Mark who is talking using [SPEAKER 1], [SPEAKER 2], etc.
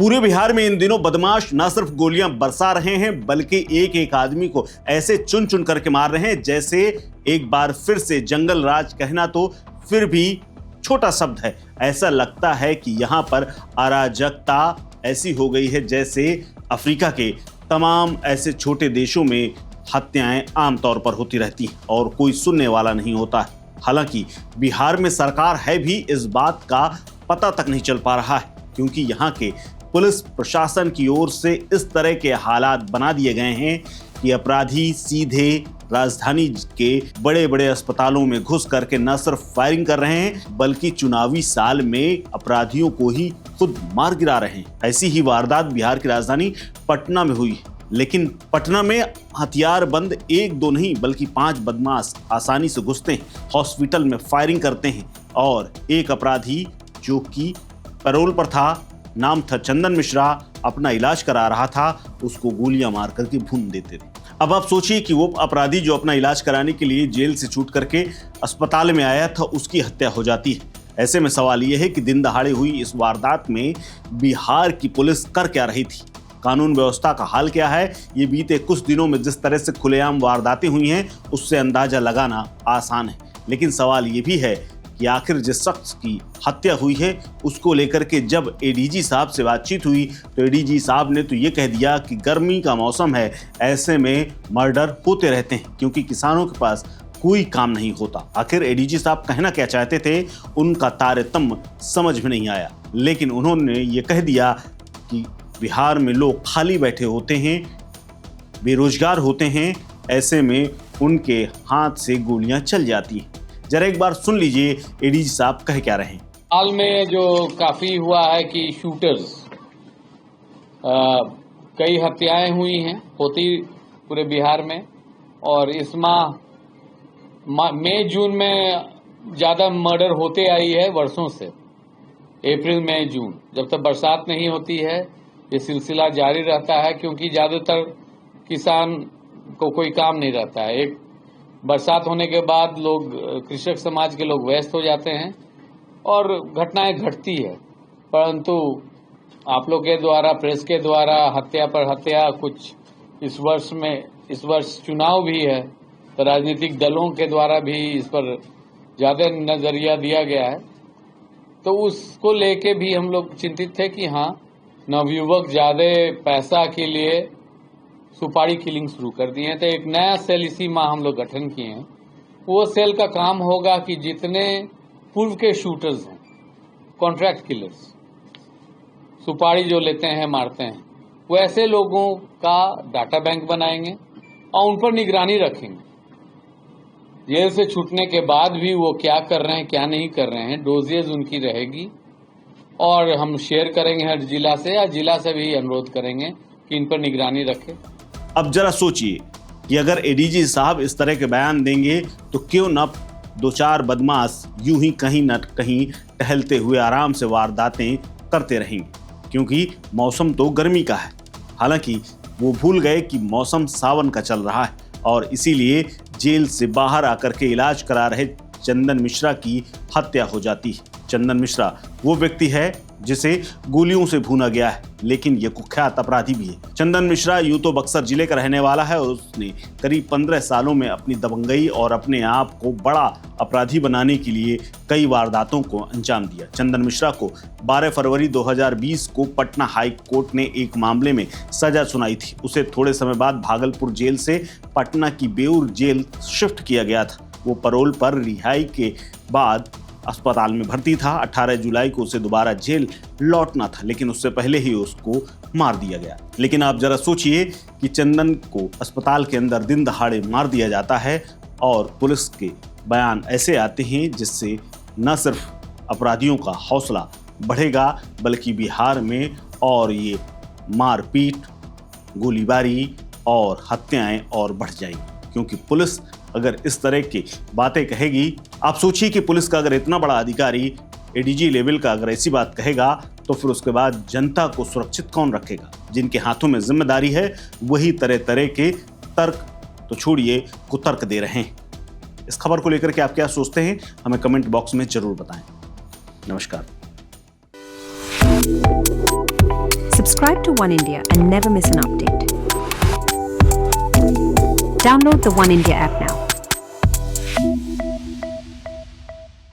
[SPEAKER 1] पूरे बिहार में इन दिनों बदमाश न सिर्फ गोलियां बरसा रहे हैं बल्कि एक एक आदमी को ऐसे चुन चुन करके मार रहे हैं जैसे एक बार फिर से जंगल राज कहना तो फिर भी छोटा शब्द है। ऐसा लगता है कि यहाँ पर अराजकता ऐसी हो गई है जैसे अफ्रीका के तमाम ऐसे छोटे देशों में हत्याएं आमतौर पर होती रहती हैं और कोई सुनने वाला नहीं होता है। हालांकि बिहार में सरकार है भी इस बात का पता तक नहीं चल पा रहा है, क्योंकि यहाँ के पुलिस प्रशासन की ओर से इस तरह के हालात बना दिए गए हैं कि अपराधी सीधे राजधानी के बड़े बड़े अस्पतालों में घुस करके न सिर्फ फायरिंग कर रहे हैं बल्कि चुनावी साल में अपराधियों को ही खुद मार गिरा रहे हैं। ऐसी ही वारदात बिहार की राजधानी पटना में हुई, लेकिन पटना में हथियार बंद एक दो नहीं बल्कि 5 बदमाश आसानी से घुसते हैं, हॉस्पिटल में फायरिंग करते हैं और एक अपराधी जो कि पैरोल पर था, नाम था चंदन मिश्रा, अपना इलाज करा रहा था, उसको गोलियां मार करके भून देते थे। अब आप सोचिए कि वो अपराधी जो अपना इलाज कराने के लिए जेल से छूट करके अस्पताल में आया था, उसकी हत्या हो जाती है। ऐसे में सवाल यह है कि दिन दहाड़े हुई इस वारदात में बिहार की पुलिस कर क्या रही थी, कानून व्यवस्था का हाल क्या है। ये बीते कुछ दिनों में जिस तरह से खुलेआम वारदातें हुई हैं उससे अंदाजा लगाना आसान है, लेकिन सवाल ये भी है कि आखिर जिस शख्स की हत्या हुई है उसको लेकर के जब एडीजी साहब से बातचीत हुई तो एडीजी साहब ने तो ये कह दिया कि गर्मी का मौसम है, ऐसे में मर्डर होते रहते हैं क्योंकि किसानों के पास कोई काम नहीं होता। आखिर एडीजी साहब कहना क्या चाहते थे उनका तारतम्य समझ में नहीं आया, लेकिन उन्होंने ये कह दिया कि बिहार में लोग खाली बैठे होते हैं, बेरोजगार होते हैं, ऐसे में उनके हाथ से गोलियां चल जाती हैं। जरा एक बार सुन लीजिए एडीजी साहब कह क्या रहे हैं।
[SPEAKER 2] हाल में जो काफी हुआ है कि शूटर्स कई हत्याएं हुई हैं, होती पूरे बिहार में, और इस मई जून में ज्यादा मर्डर होते आई है वर्षों से। अप्रैल मई जून जब तक बरसात नहीं होती है ये सिलसिला जारी रहता है, क्योंकि ज्यादातर किसान को कोई काम नहीं रहता है। एक बरसात होने के बाद लोग, कृषक समाज के लोग व्यस्त हो जाते हैं और घटनाएं घटती है, परंतु आप लोग के द्वारा, प्रेस के द्वारा हत्या पर हत्या कुछ इस वर्ष चुनाव भी है तो राजनीतिक दलों के द्वारा भी इस पर ज्यादा नजरिया दिया गया है, तो उसको लेके भी हम लोग चिंतित थे कि हाँ, नवयुवक ज्यादा पैसा के लिए सुपारी किलिंग शुरू कर दिए हैं। तो एक नया सेल इसी माह हम लोग गठन किए हैं। वो सेल का काम होगा कि जितने पूर्व के शूटर्स हैं, कॉन्ट्रैक्ट किलर्स, सुपारी जो लेते हैं मारते हैं, वैसे लोगों का डाटा बैंक बनाएंगे और उन पर निगरानी रखेंगे। जेल से छूटने के बाद भी वो क्या कर रहे हैं क्या नहीं कर रहे हैं, डोजेज उनकी रहेगी और हम शेयर करेंगे हर जिला से, या जिला से भी अनुरोध करेंगे कि इन पर निगरानी रखें।
[SPEAKER 1] अब जरा सोचिए कि अगर एडीजी साहब इस तरह के बयान देंगे तो क्यों न 2-4 बदमाश यूं ही कहीं न कहीं टहलते हुए आराम से वारदातें करते रहेंगे, क्योंकि मौसम तो गर्मी का है। हालांकि वो भूल गए कि मौसम सावन का चल रहा है और इसीलिए जेल से बाहर आकर के इलाज करा रहे चंदन मिश्रा की हत्या हो जाती है। चंदन मिश्रा वो व्यक्ति है जिसे गोलियों से भूना गया है, लेकिन ये कुख्यात अपराधी भी है। चंदन मिश्रा यूं तो बक्सर जिले का रहने वाला है और उसने करीब 15 सालों में अपनी दबंगई और अपने आप को बड़ा अपराधी बनाने के लिए कई वारदातों को अंजाम दिया। चंदन मिश्रा को 12 फरवरी 2020 को पटना हाई कोर्ट ने एक मामले में सजा सुनाई थी। उसे थोड़े समय बाद भागलपुर जेल से पटना की बेऊर जेल शिफ्ट किया गया था। वो पैरोल पर रिहाई के बाद अस्पताल में भर्ती था। 18 जुलाई को उसे दोबारा जेल लौटना था, लेकिन उससे पहले ही उसको मार दिया गया। लेकिन आप जरा सोचिए कि चंदन को अस्पताल के अंदर दिन दहाड़े मार दिया जाता है और पुलिस के बयान ऐसे आते हैं जिससे न सिर्फ अपराधियों का हौसला बढ़ेगा बल्कि बिहार में और ये मारपीट, गोलीबारी और हत्याएं और बढ़ जाएंगी, क्योंकि पुलिस अगर इस तरह की बातें कहेगी, आप सोचिए कि पुलिस का अगर इतना बड़ा अधिकारी एडीजी लेवल का अगर ऐसी बात कहेगा तो फिर उसके बाद जनता को सुरक्षित कौन रखेगा। जिनके हाथों में जिम्मेदारी है वही तरह तरह के तर्क तो छोड़िए कुतर्क दे रहे हैं। इस खबर को लेकर के आप क्या सोचते हैं हमें कमेंट बॉक्स में जरूर बताएं। नमस्कार।
[SPEAKER 3] Subscribe to One India and never miss an update. Download the One India app now.